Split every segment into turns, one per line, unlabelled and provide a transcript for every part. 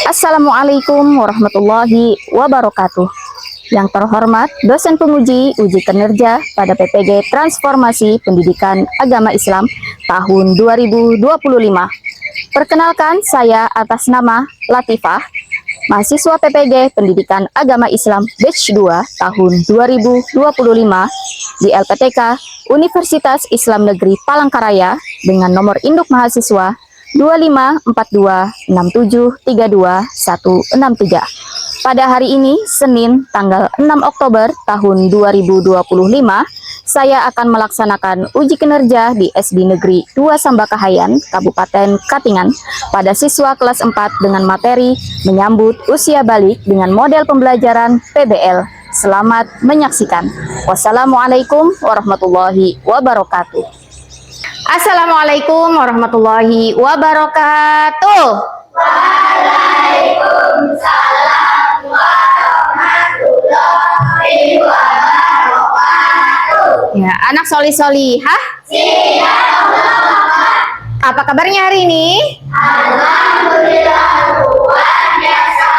Assalamualaikum warahmatullahi wabarakatuh. Yang terhormat dosen penguji uji kinerja pada PPG Transformasi Pendidikan Agama Islam tahun 2025. Perkenalkan, saya atas nama Latifah, mahasiswa PPG Pendidikan Agama Islam Batch 2 tahun 2025 di LPTK Universitas Islam Negeri Palangkaraya dengan nomor induk mahasiswa 254267326163. Pada hari ini, Senin, tanggal 6 Oktober tahun 2025, saya akan melaksanakan uji kinerja di SD Negeri 2 Sambakahayan, Kabupaten Katingan, pada siswa kelas 4 dengan materi menyambut usia balik dengan model pembelajaran PBL. Selamat menyaksikan. Wassalamualaikum warahmatullahi wabarakatuh. Assalamualaikum warahmatullahi wabarakatuh.
Waalaikumsalam warahmatullahi wabarakatuh.
Ya, anak solih-solihah.
Siap.
Apa kabarnya hari ini?
Alhamdulillah luar biasa.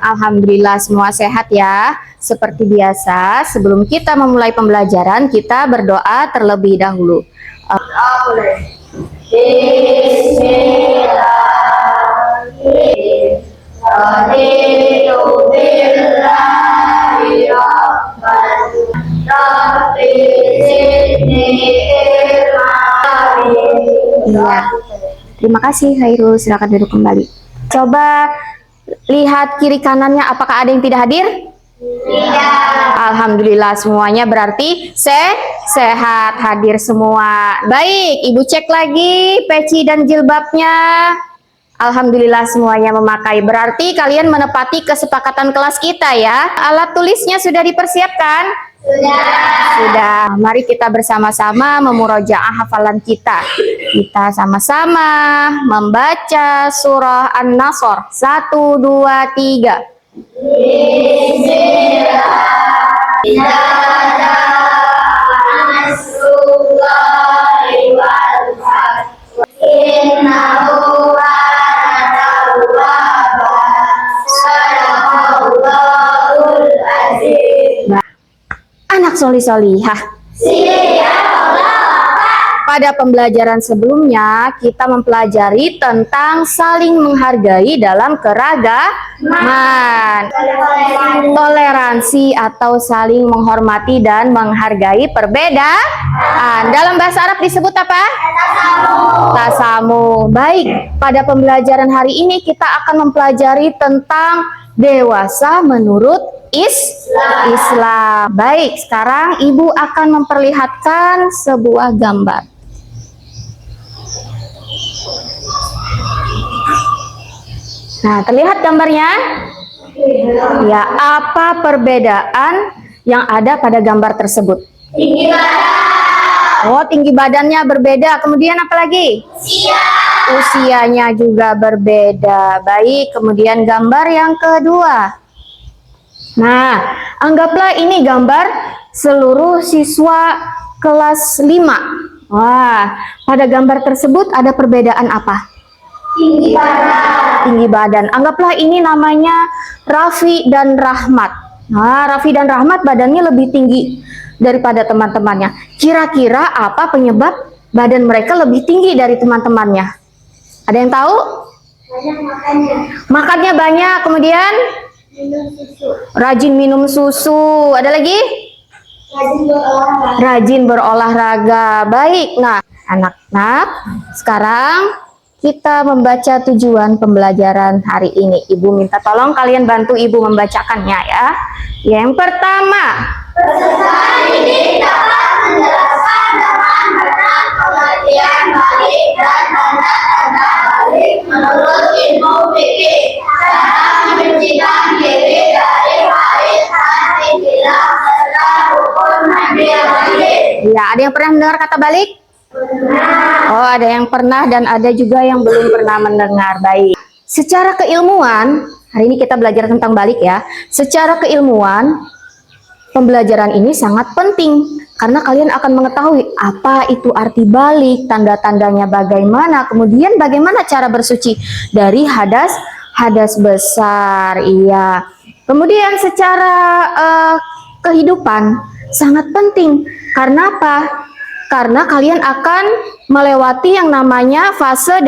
Alhamdulillah semua sehat ya. Seperti biasa, sebelum kita memulai pembelajaran, kita berdoa terlebih dahulu. Ya, terima kasih Khairul, silakan duduk kembali. Coba lihat kiri kanannya, apakah ada yang tidak hadir?
Tidak.
Alhamdulillah semuanya berarti sehat, hadir semua. Baik, Ibu cek lagi peci dan jilbabnya. Alhamdulillah semuanya memakai. Berarti kalian menepati kesepakatan kelas kita ya. Alat tulisnya sudah dipersiapkan? Sudah. Mari kita bersama-sama memurojaah hafalan kita. Kita sama-sama membaca surah An-Nasr 1, 2, 3. Anak solih-solihah. Pada pembelajaran sebelumnya, kita mempelajari tentang saling menghargai dalam keragaman. Toleransi atau saling menghormati dan menghargai perbedaan. Dalam bahasa Arab disebut apa? Tasamu. Baik, pada pembelajaran hari ini kita akan mempelajari tentang dewasa menurut Islam. Baik, sekarang Ibu akan memperlihatkan sebuah gambar. Nah, terlihat gambarnya? Ya, apa perbedaan yang ada pada gambar tersebut?
Tinggi badan.
Oh, tinggi badannya berbeda. Kemudian apa lagi? Usianya juga berbeda. Baik, kemudian gambar yang kedua. Nah, anggaplah ini gambar seluruh siswa kelas 5. Wah, pada gambar tersebut ada perbedaan apa?
Tinggi badan.
Tinggi badan. Anggaplah ini namanya Raffi dan Rahmat. Nah, Raffi dan Rahmat badannya lebih tinggi daripada teman-temannya. Kira-kira apa penyebab badan mereka lebih tinggi dari teman-temannya? Ada yang tahu?
Banyak makannya.
Makannya banyak, kemudian
Minum susu.
rajin minum susu. Ada lagi?
Rajin berolahraga.
Rajin berolahraga. Baik. Nah, anak-anak, sekarang kita membaca tujuan pembelajaran hari ini. Ibu minta tolong kalian bantu Ibu membacakannya ya. Yang pertama,
Peserta didik dapat menjelaskan dengan benar pengertian balik dan tanda-tanda balik menurut ilmu fikih. Cara menyucikan diri dari haid, hilaf, serta rukun ambil balik.
ya ada yang pernah mendengar kata balik? Oh, ada yang pernah dan ada juga yang belum pernah mendengar. Baik. Secara keilmuan, hari ini kita belajar tentang balik ya. Secara keilmuan, pembelajaran ini sangat penting Karena kalian akan mengetahui apa itu arti balik, tanda-tandanya bagaimana, kemudian bagaimana cara bersuci dari hadas besar. Iya. Kemudian secara kehidupan sangat penting. Karena apa? Karena kalian akan melewati yang namanya fase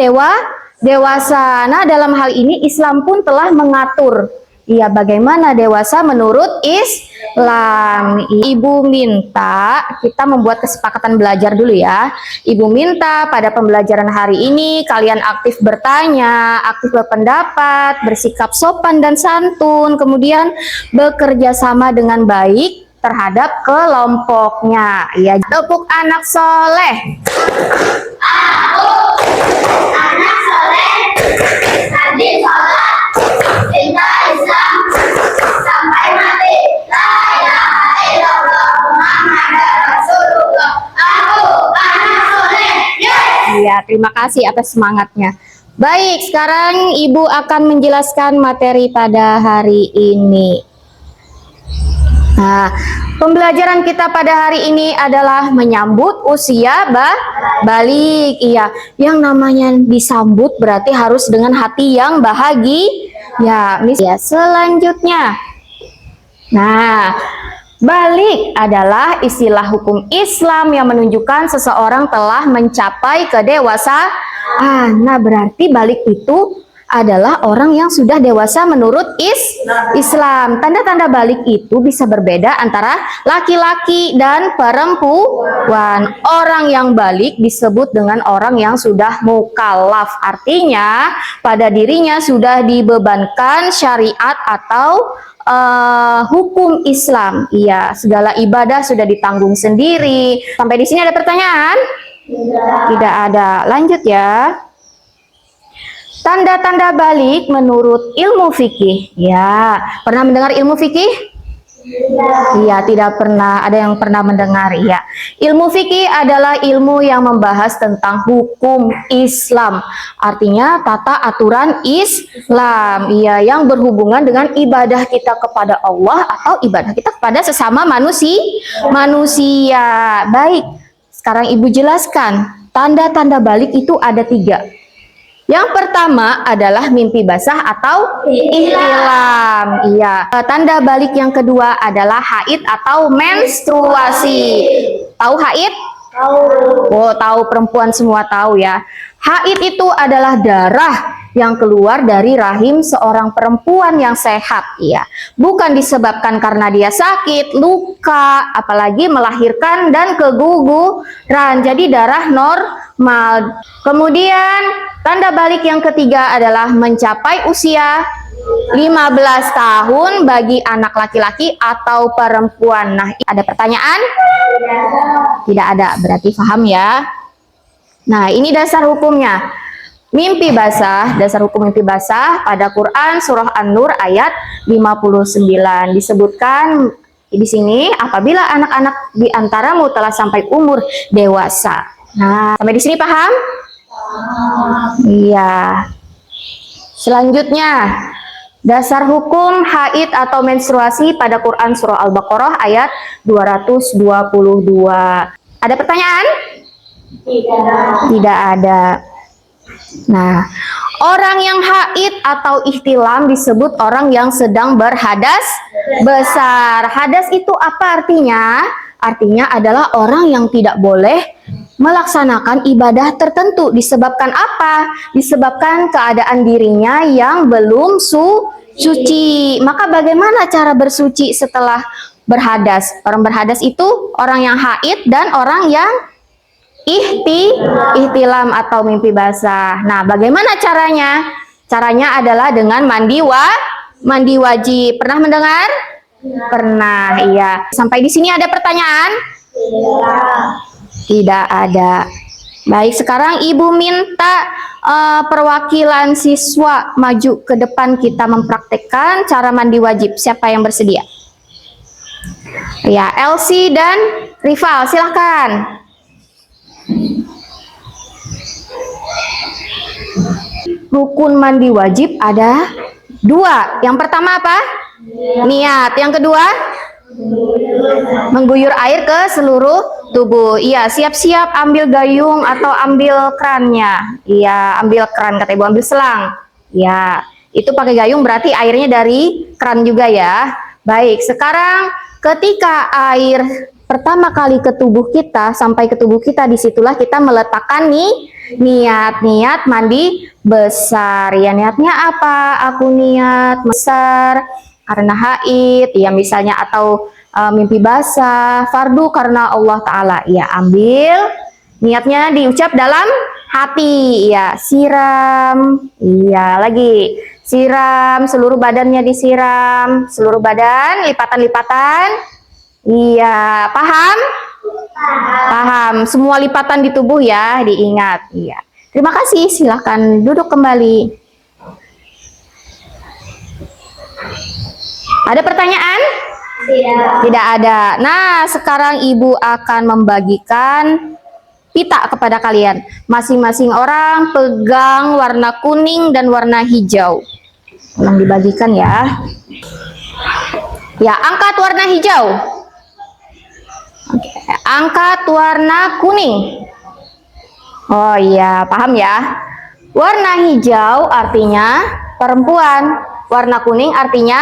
dewasa. Nah, dalam hal ini Islam pun telah mengatur bagaimana dewasa menurut Islam. Ibu minta kita membuat kesepakatan belajar dulu ya. Ibu minta pada pembelajaran hari ini kalian aktif bertanya, aktif berpendapat, bersikap sopan dan santun, kemudian bekerja sama dengan baik terhadap kelompoknya. Ya, tepuk anak soleh.
Anak soleh, rajin sholat, cinta Islam, sampai mati. La ilaha illallah Muhammadur Rasulullah. Aku anak soleh. Yes.
Iya, terima kasih atas semangatnya. Baik, sekarang Ibu akan menjelaskan materi pada hari ini. Nah, pembelajaran kita pada hari ini adalah menyambut usia balik. Iya, yang namanya disambut berarti harus dengan hati yang bahagia. Ya, selanjutnya. Nah, balik adalah istilah hukum Islam yang menunjukkan seseorang telah mencapai kedewasaan. Nah, berarti balik itu adalah orang yang sudah dewasa menurut Islam. Tanda-tanda balik itu bisa berbeda antara laki-laki dan perempuan. Orang yang balik disebut dengan orang yang sudah mukallaf. Artinya pada dirinya sudah dibebankan syariat atau hukum Islam. Iya, segala ibadah sudah ditanggung sendiri. Sampai di sini ada pertanyaan? Tidak ada. Lanjut ya. Tanda-tanda balik menurut ilmu fikih. Ya, pernah mendengar ilmu fikih? Iya, tidak pernah. Ada yang pernah mendengar? Ya. Ilmu fikih adalah ilmu yang membahas tentang hukum Islam. Artinya tata aturan Islam. Iya, yang berhubungan dengan ibadah kita kepada Allah atau ibadah kita kepada sesama manusia. Baik, sekarang Ibu jelaskan. Tanda-tanda balik itu ada 3. Yang pertama adalah mimpi basah atau ihtilam. Iya. Tanda balik yang kedua adalah haid atau menstruasi. Tahu haid? Tahu. Oh, tahu, perempuan semua tahu ya. Haid itu adalah darah yang keluar dari rahim seorang perempuan yang sehat. Iya. Bukan disebabkan karena dia sakit, luka, apalagi melahirkan dan keguguran. Jadi darah normal. Kemudian tanda balik yang ketiga adalah mencapai usia 15 tahun bagi anak laki-laki atau perempuan. Nah, ada pertanyaan? Tidak ada, berarti paham ya. Nah, ini dasar hukumnya. Mimpi basah, dasar hukum mimpi basah pada Quran surah An-Nur ayat 59 disebutkan di sini apabila anak-anak di antaramu telah sampai umur dewasa. Nah, sampai di sini paham? Iya. Selanjutnya, dasar hukum haid atau menstruasi pada Quran surah Al-Baqarah ayat 222. Ada pertanyaan? Tidak ada. Nah, orang yang haid atau ihtilam disebut orang yang sedang berhadas besar. Hadas itu apa artinya? Artinya adalah orang yang tidak boleh melaksanakan ibadah tertentu. Disebabkan apa? Disebabkan keadaan dirinya yang belum suci. Maka bagaimana cara bersuci setelah berhadas? Orang berhadas itu orang yang haid dan orang yang ihtilam atau mimpi basah. Nah, bagaimana caranya? Caranya adalah dengan mandi wajib. Pernah mendengar? Pernah, iya. Sampai di sini ada pertanyaan? Tidak ada. Baik, sekarang Ibu minta perwakilan siswa maju ke depan, kita mempraktekkan cara mandi wajib. Siapa yang bersedia? Ya, Elsie dan Rival, silahkan. Rukun mandi wajib ada 2. Yang pertama apa? Niat. Yang kedua? Mengguyur air ke seluruh tubuh. Iya, siap-siap ambil gayung atau ambil kerannya. Iya, ambil keran kata Ibu, ambil selang. Ya, itu pakai gayung berarti airnya dari keran juga ya. Baik, sekarang ketika air pertama kali ke tubuh kita, sampai ke tubuh kita, disitulah kita meletakkan nih niat mandi besar. Ya, niatnya apa? Aku niat besar karena haid, ya misalnya, atau mimpi basah, fardu karena Allah Ta'ala. Ya, ambil niatnya diucap dalam hati. Ya, siram. Iya, lagi siram, seluruh badannya disiram, seluruh badan, lipatan-lipatan. Iya, paham? Paham. Semua lipatan di tubuh ya, diingat. Iya. Terima kasih, silahkan duduk kembali. Ada pertanyaan? Tidak ada. Nah, sekarang Ibu akan membagikan pita kepada kalian. Masing-masing orang pegang warna kuning dan warna hijau. Tolong dibagikan ya. Ya, angkat warna hijau. Oke, angkat warna kuning. Oh iya, paham ya. Warna hijau artinya perempuan. Warna kuning artinya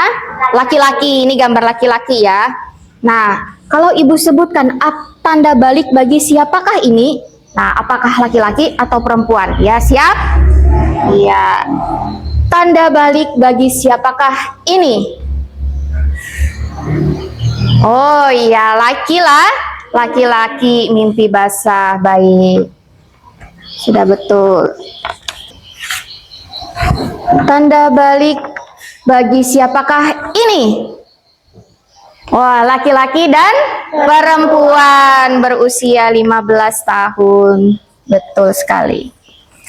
laki-laki. Ini gambar laki-laki ya. Nah, kalau Ibu sebutkan tanda balik bagi siapakah ini? Nah, apakah laki-laki atau perempuan? Ya, siap? Iya. Tanda balik bagi siapakah ini? Oh iya, laki-laki mimpi basah. Baik. Sudah betul. Tanda balik bagi siapakah ini? Wah, laki-laki dan perempuan berusia 15 tahun. Betul sekali.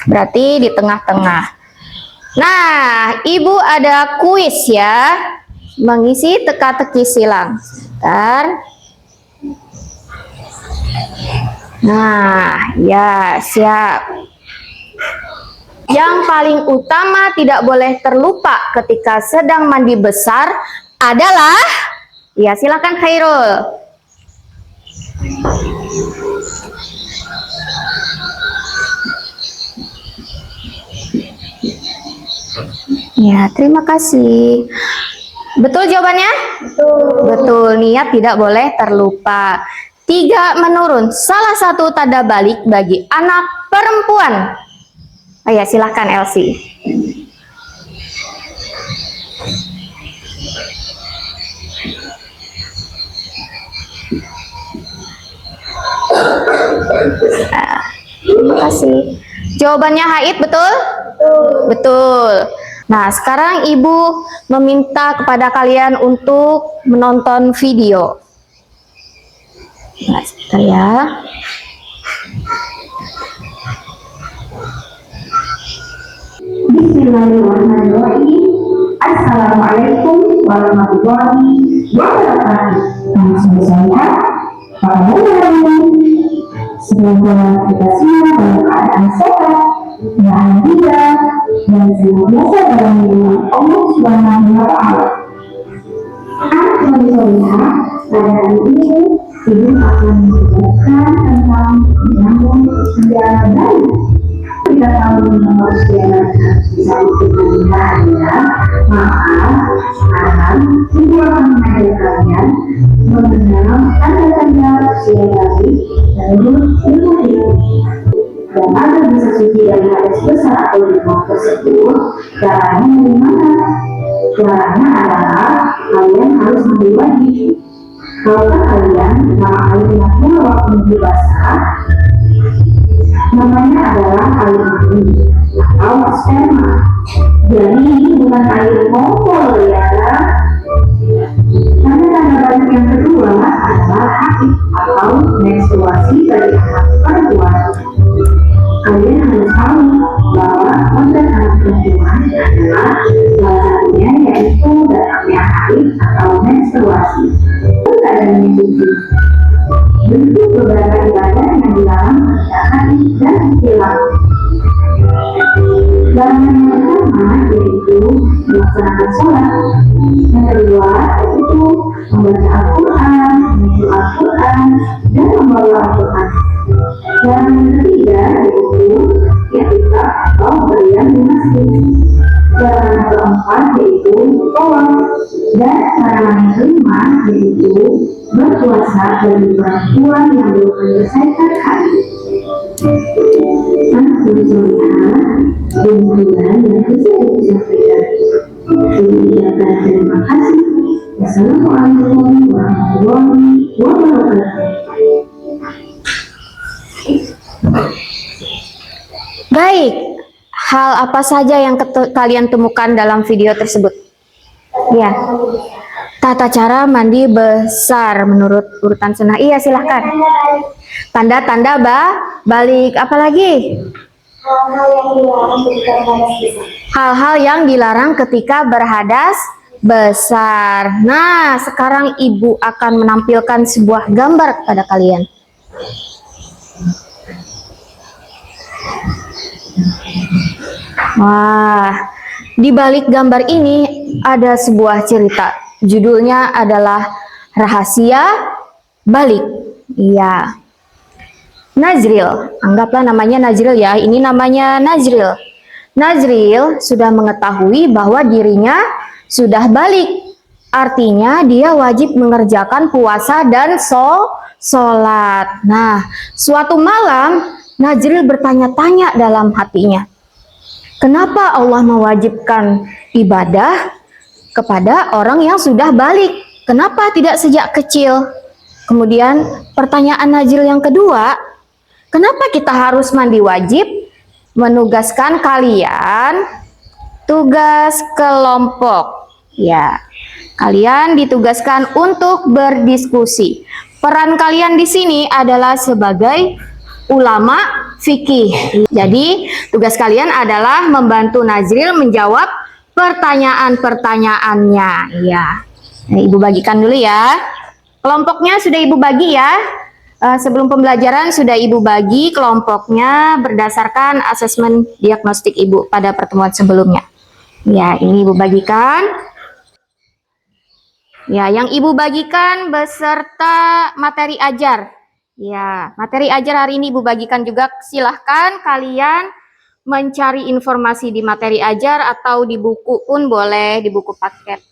Berarti di tengah-tengah. Nah, Ibu ada kuis ya. Mengisi teka-teki silang. Bentar. Nah, ya, siap. Yang paling utama tidak boleh terlupa ketika sedang mandi besar adalah, ya silakan Khairul. Ya, terima kasih. Betul jawabannya? Betul. Betul, niat tidak boleh terlupa. 3 menurun, salah satu tanda balik bagi anak perempuan. Oh ya, silahkan Elsie. Terima kasih. Jawabannya haid, betul? Betul. Betul. Nah, sekarang Ibu meminta kepada kalian untuk menonton video. Nah, sebentar ya.
Bismillahirrahmanirrahim. Assalamualaikum warahmatullahi wabarakatuh. Alhamdulillah. Semoga kita semua dalam keadaan sehat, bahagia, dan senantiasa dalam lindungan Allah Subhanahu wa Ta'ala. Alhamdulillah, pada hari ini Ibu akan menjelaskan tentang menyambung usia bayi. Kita tahu nomor usia bisa ditentukan ya, maka sekarang Ibu akan mengajak kalian mengenal tanda-tanda usia bayi menurut ilmu hidup. Dan agar bisa suci dari hadis besar atau lima tersebut, caranya dari mana? Caranya adalah kalian harus mandi wajib. Kalau kalian nama airnya waktu mandi basah, namanya adalah air mani atau sperma. Jadi ini bukan air kompor ya. Tanda-tanda balik yang kedua adalah haid atau menstruasi dari anak perempuan. Kalian harus tahu bahwa organ anak perempuan adalah salah satunya yaitu datangnya haid atau menstruasi. Keadaannya suci. Bentuk beberapa ibadah yang dilarang ketika haid dan istilah. Larangan yang pertama yaitu melaksanakan sholat. Yang kedua yaitu membaca Al-Quran. ketiga yaitu etika atau berlian dinasti. Larangan keempat yaitu tolak, dan larangan yang kelima yaitu berpuasa bagi perempuan yang belum menyelesaikan haid. Selanjutnya, kemudian yang bisa disampaikan. Terima kasih. Wassalamualaikum warahmatullahi wabarakatuh.
Baik, hal apa saja yang kalian temukan dalam video tersebut? Ya, tata cara mandi besar menurut urutan sunnah. Iya, silahkan. Tanda-tanda balik, apa lagi? Hal-hal yang dilarang ketika berhadas besar. Nah, sekarang ibu akan menampilkan sebuah gambar kepada kalian. Wah, di balik gambar ini ada sebuah cerita. Judulnya adalah Rahasia Balik. Iya. Nazril, anggaplah namanya Nazril ya. Ini namanya Nazril. Nazril sudah mengetahui bahwa dirinya sudah balik. Artinya dia wajib mengerjakan puasa dan sholat. Nah, suatu malam Nazril bertanya-tanya dalam hatinya. Kenapa Allah mewajibkan ibadah kepada orang yang sudah balik? Kenapa tidak sejak kecil? Kemudian pertanyaan Nazril yang kedua, kenapa kita harus mandi wajib? Menugaskan kalian tugas kelompok. Ya, kalian ditugaskan untuk berdiskusi. Peran kalian di sini adalah sebagai ulama fikih. Jadi, tugas kalian adalah membantu Nazril menjawab pertanyaan-pertanyaannya. Ya. Nah, Ibu bagikan dulu ya. Kelompoknya sudah Ibu bagi ya. Sebelum pembelajaran sudah Ibu bagi kelompoknya berdasarkan asesmen diagnostik Ibu pada pertemuan sebelumnya. Ya, ini Ibu bagikan. Ya, yang Ibu bagikan beserta materi ajar. Ya, materi ajar hari ini Ibu bagikan juga. Silahkan kalian mencari informasi di materi ajar atau di buku pun boleh, di buku paket.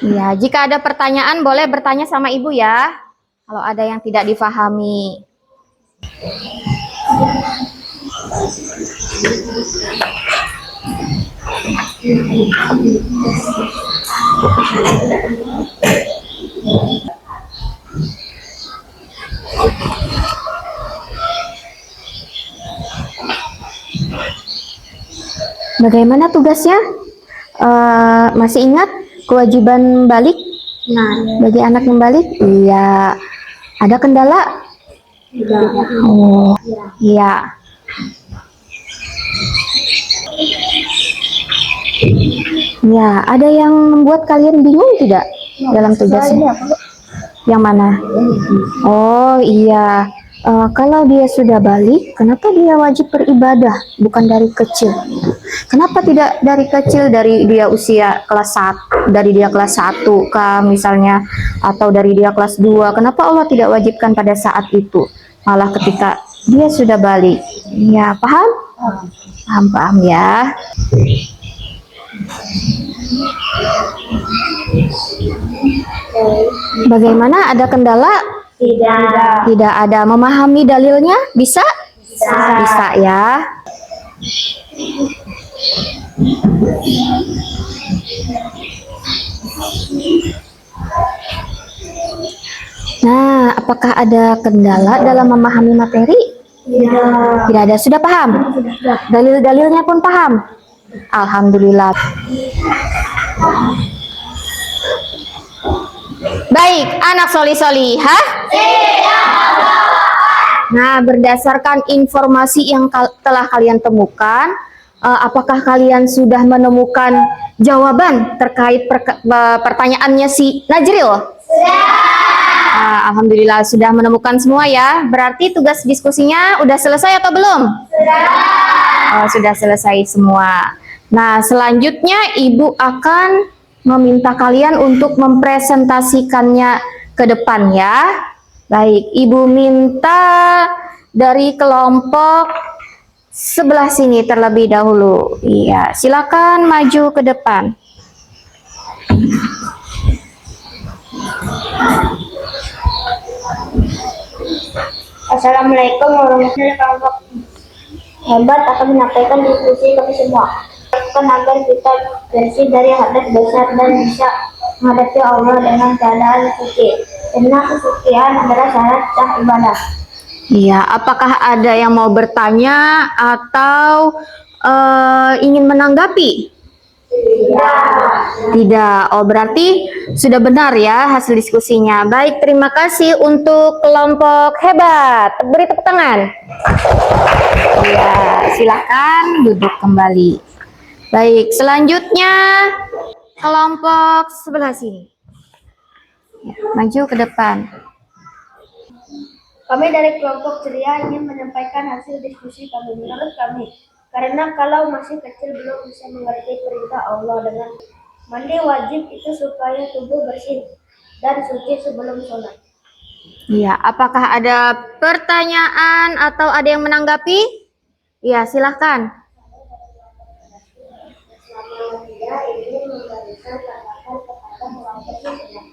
Ya, jika ada pertanyaan boleh bertanya sama Ibu ya. Kalau ada yang tidak difahami. Bagaimana tugasnya? Masih ingat kewajiban balik? Nah, bagi anak yang balik? Iya. Ada kendala? Oh, iya. Ya, ada yang membuat kalian bingung tidak dalam tugasnya? Yang mana? Oh, iya. Kalau dia sudah balik, kenapa dia wajib beribadah? Bukan dari kecil. Kenapa tidak dari kecil, dari dia usia kelas 1, dari dia kelas 1 kah misalnya, atau dari dia kelas 2? Kenapa Allah tidak wajibkan pada saat itu? Malah ketika dia sudah balik. Ya, paham? Paham ya. Bagaimana? Ada kendala? Tidak ada. Memahami dalilnya? Bisa? Bisa ya. Nah, apakah ada kendala dalam memahami materi? Tidak ada. Sudah paham? Dalil-dalilnya pun paham? Alhamdulillah. Baik, anak soli-solihah. Nah, berdasarkan informasi yang telah kalian temukan, apakah kalian sudah menemukan jawaban terkait pertanyaannya si Najril? Alhamdulillah sudah menemukan semua ya. Berarti tugas diskusinya udah selesai atau belum? Sudah selesai semua. Nah, selanjutnya Ibu akan meminta kalian untuk mempresentasikannya ke depan ya. Baik, Ibu minta dari kelompok sebelah sini terlebih dahulu. Iya, silakan maju ke depan.
Assalamualaikum warahmatullahi wabarakatuh. Hebat akan menyampaikan diskusi kami semua. Agar kita bersih dari hadas dosa dan bisa menghadapi Allah dengan keadaan suci. Karena kesucian adalah syarat sah ibadah.
Iya, apakah ada yang mau bertanya atau ingin menanggapi? Tidak. Oh, berarti sudah benar ya hasil diskusinya. Baik, terima kasih untuk kelompok hebat. Beri tepuk tangan. Ya, silakan duduk kembali. Baik, selanjutnya kelompok sebelah sini. Ya, maju ke depan.
Kami dari kelompok ceria ingin menyampaikan hasil diskusi kami. Menurut kami, karena kalau masih kecil belum bisa mengerti perintah Allah dengan mandi wajib itu supaya tubuh bersih dan suci sebelum sholat.
Iya, apakah ada pertanyaan atau ada yang menanggapi? Iya, silahkan.
Dia ingin memberikan catatan kepada kelompok ceria.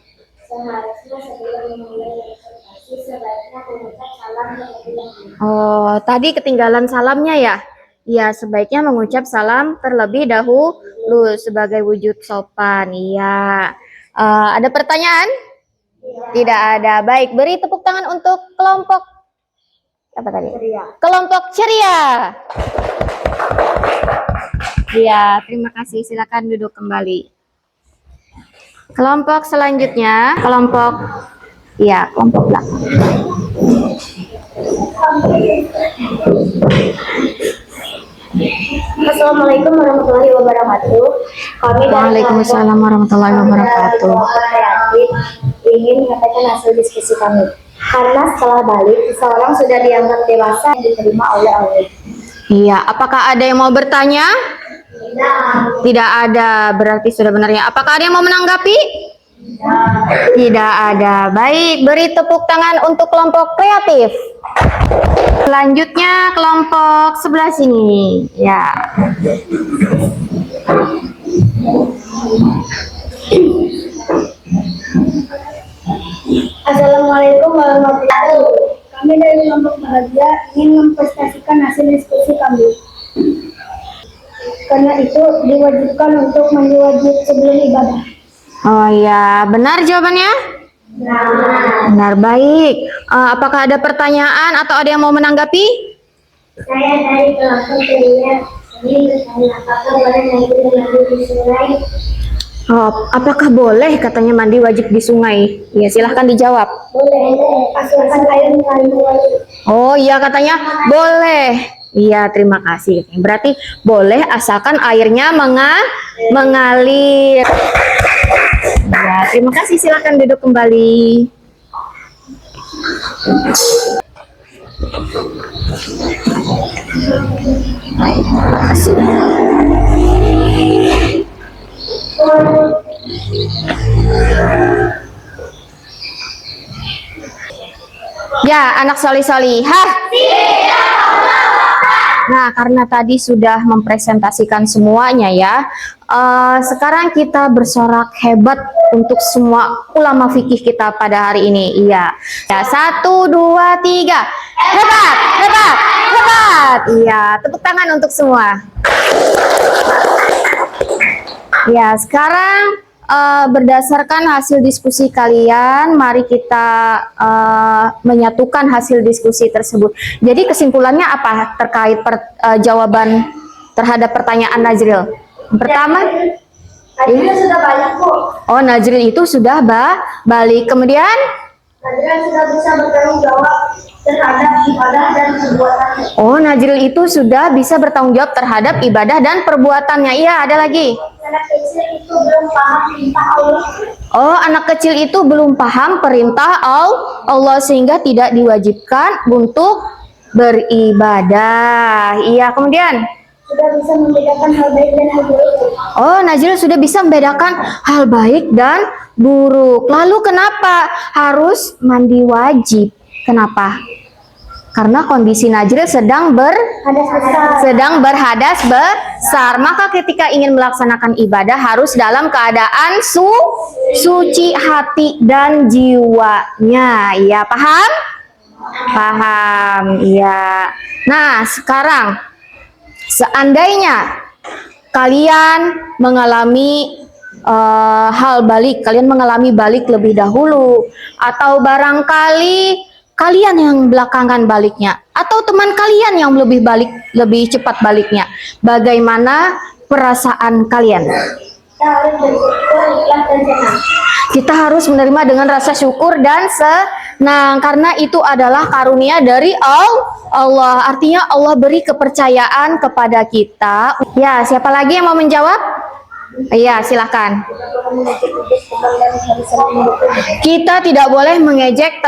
Seharusnya sebelum memulai presentasi sebaiknya mengucap salam terlebih dahulu.
Oh, tadi ketinggalan salamnya ya? Iya, sebaiknya mengucap salam terlebih dahulu sebagai wujud sopan. Iya. Ada pertanyaan? Tidak ada. Baik, beri tepuk tangan untuk kelompok apa tadi?
Ceria.
Kelompok ceria. Iya, terima kasih. Silakan duduk kembali. Kelompok selanjutnya, kelompok belakang.
Assalamualaikum warahmatullahi wabarakatuh. Kami dari
Waalaikumsalam warahmatullahi wabarakatuh.
Kreatif ingin menyampaikan hasil diskusi kami. Karena setelah balik, seseorang sudah dianggap dewasa dan diterima oleh Allah.
Iya, apakah ada yang mau bertanya? Tidak ada, berarti sudah benar ya. Apakah ada yang mau menanggapi? Tidak ada. Baik, beri tepuk tangan untuk kelompok kreatif. Selanjutnya kelompok sebelah sini. Ya.
Assalamualaikum warahmatullahi wabarakatuh. Kami dari kelompok bahagia ingin mempresentasikan hasil diskusi kami. Karena itu diwajibkan untuk mandi wajib sebelum ibadah.
Oh ya, benar jawabannya? Benar, baik. Apakah ada pertanyaan atau ada yang mau menanggapi?
Saya dari kelompok ceria ingin bertanya apakah boleh mandi di sungai?
Oh, apakah boleh katanya mandi wajib di sungai? Ya, silahkan dijawab.
Boleh, asalkan air mengalir wajib.
Oh iya, katanya boleh. Iya, terima kasih. Berarti boleh asalkan airnya mengalir. Ya, terima kasih. Silakan duduk kembali. Terima kasih. Ya, anak solih-solihah. Nah, karena tadi sudah mempresentasikan semuanya ya, sekarang kita bersorak hebat untuk semua ulama fikih kita pada hari ini. Iya, ya 1, 2, 3, hebat, hebat, hebat. Iya, tepuk tangan untuk semua. Ya, sekarang berdasarkan hasil diskusi kalian, mari kita menyatukan hasil diskusi tersebut. Jadi kesimpulannya apa terkait jawaban terhadap pertanyaan Najril? Pertama,
Najril sudah banyak kok.
oh Najril itu sudah balik. Kemudian
Najrul sudah bisa bertanggung jawab terhadap ibadah dan perbuatannya.
Oh, Najrul itu sudah bisa bertanggung jawab terhadap ibadah dan perbuatannya. Iya, ada lagi.
Anak kecil itu belum paham perintah Allah.
Oh, anak kecil itu belum paham perintah Allah sehingga tidak diwajibkan untuk beribadah. Iya, kemudian.
Sudah bisa membedakan hal baik dan hal buruk.
Oh, Najrul sudah bisa membedakan hal baik dan buruk. Lalu kenapa harus mandi wajib? Kenapa? Karena kondisi Najrul sedang
Hadas besar.
berhadas besar. Maka ketika ingin melaksanakan ibadah harus dalam keadaan suci hati dan jiwanya. Iya, paham? Paham. Iya. Nah, sekarang seandainya kalian mengalami hal balik, kalian mengalami balik lebih dahulu, atau barangkali kalian yang belakangan baliknya, atau teman kalian yang lebih cepat baliknya, bagaimana perasaan kalian?
Kita harus bersyukur, ikhlas dan senang.
Kita harus menerima dengan rasa syukur dan senang karena itu adalah karunia dari Allah. Artinya Allah beri kepercayaan kepada kita. Ya, siapa lagi yang mau menjawab? Iya, silakan. Kita tidak boleh mengejek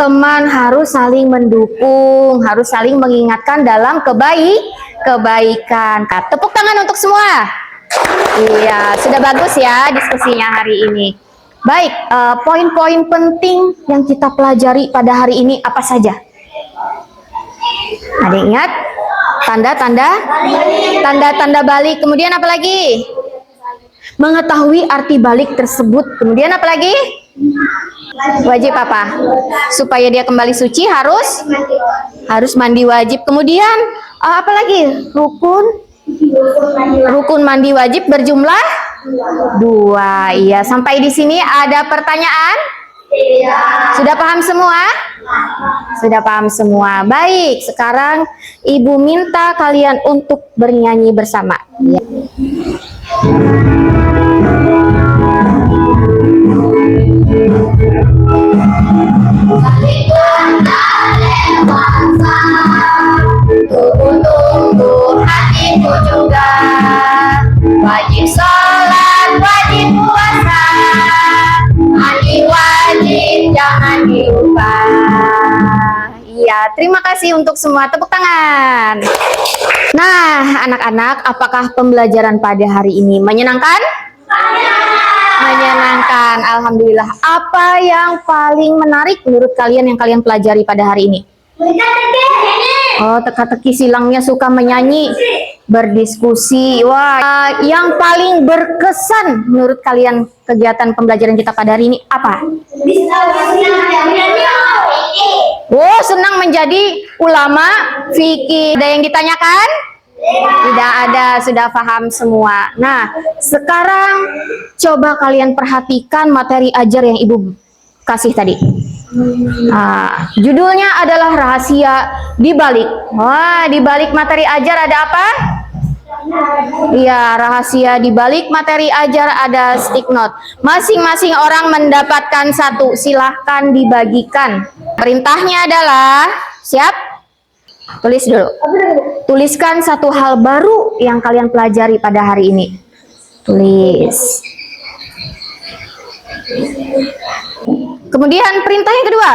teman, harus saling mendukung, harus saling mengingatkan dalam kebaikan. Tepuk tangan untuk semua. Iya, sudah bagus ya diskusinya hari ini. Baik, poin-poin penting yang kita pelajari pada hari ini apa saja? Ada yang ingat? Tanda-tanda balik. Kemudian apa lagi? Mengetahui arti balik tersebut. Kemudian apa lagi? Wajib apa? Supaya dia kembali suci harus mandi wajib. Kemudian apa lagi? Rukun mandi wajib berjumlah 2. Iya, sampai di sini ada pertanyaan? Sudah paham semua? Sudah paham semua. Baik, sekarang Ibu minta kalian untuk bernyanyi bersama. Ya. Tunggu hatiku juga, wajib sholat, wajib puasa, mandi wajib jangan dilupa. Iya, terima kasih untuk semua, tepuk tangan. Nah, anak-anak, apakah pembelajaran pada hari ini menyenangkan? Menyenangkan, alhamdulillah. Apa yang paling menarik menurut kalian yang kalian pelajari pada hari ini? Oh, teka-teki, silangnya suka menyanyi, berdiskusi. Wah, yang paling berkesan menurut kalian kegiatan pembelajaran kita pada hari ini apa? Oh, senang menjadi ulama fikih. Ada yang ditanyakan? Tidak ada, sudah paham semua. Nah, sekarang coba kalian perhatikan materi ajar yang Ibu kasih tadi. Judulnya adalah rahasia di balik. Wah, di balik materi ajar ada apa? Iya, rahasia di balik materi ajar ada stick note. Masing-masing orang mendapatkan 1. Silahkan dibagikan. Perintahnya adalah, siap? Tulis dulu. Tuliskan 1 hal baru yang kalian pelajari pada hari ini. Tulis. Kemudian perintah yang kedua,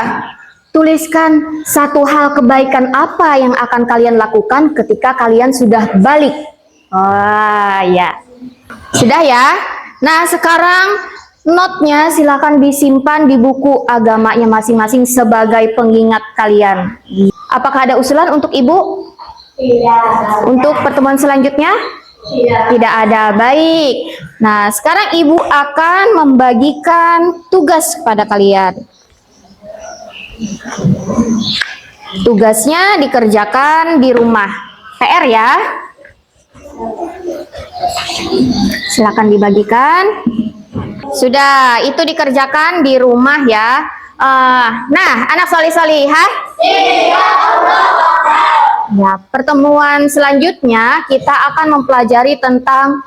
tuliskan 1 hal kebaikan apa yang akan kalian lakukan ketika kalian sudah balik. Oh ya, sudah ya. Nah, sekarang notnya silakan disimpan di buku agamanya masing-masing sebagai pengingat kalian. Apakah ada usulan untuk Ibu?
Tidak.
Untuk pertemuan selanjutnya? Tidak ada. Baik. Nah, sekarang Ibu akan membagikan tugas kepada kalian. Tugasnya dikerjakan di rumah. PR ya. Silakan dibagikan. Sudah, itu dikerjakan di rumah ya. Nah, anak solih-solihah. Ya, pertemuan selanjutnya kita akan mempelajari tentang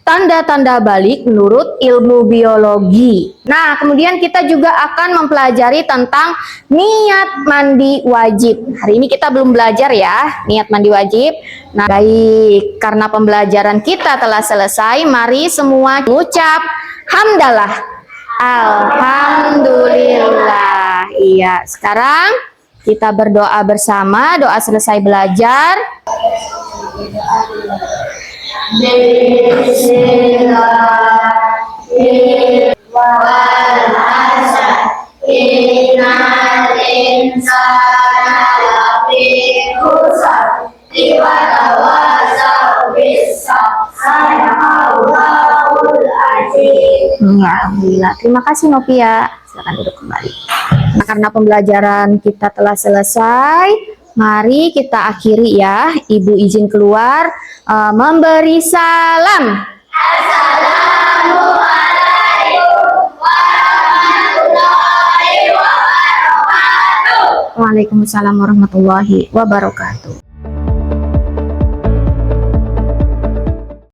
tanda-tanda balik menurut ilmu biologi. Nah, kemudian kita juga akan mempelajari tentang niat mandi wajib. Hari ini kita belum belajar ya, niat mandi wajib. Nah, baik, karena pembelajaran kita telah selesai, mari semua mengucap hamdalah. Alhamdulillah. Iya, sekarang kita berdoa bersama, doa selesai belajar. Ya, alhamdulillah. Terima kasih Novia. Silakan duduk kembali. Nah, karena pembelajaran kita telah selesai, mari kita akhiri ya. Ibu izin keluar memberi salam. Waalaikumsalam warahmatullahi wabarakatuh.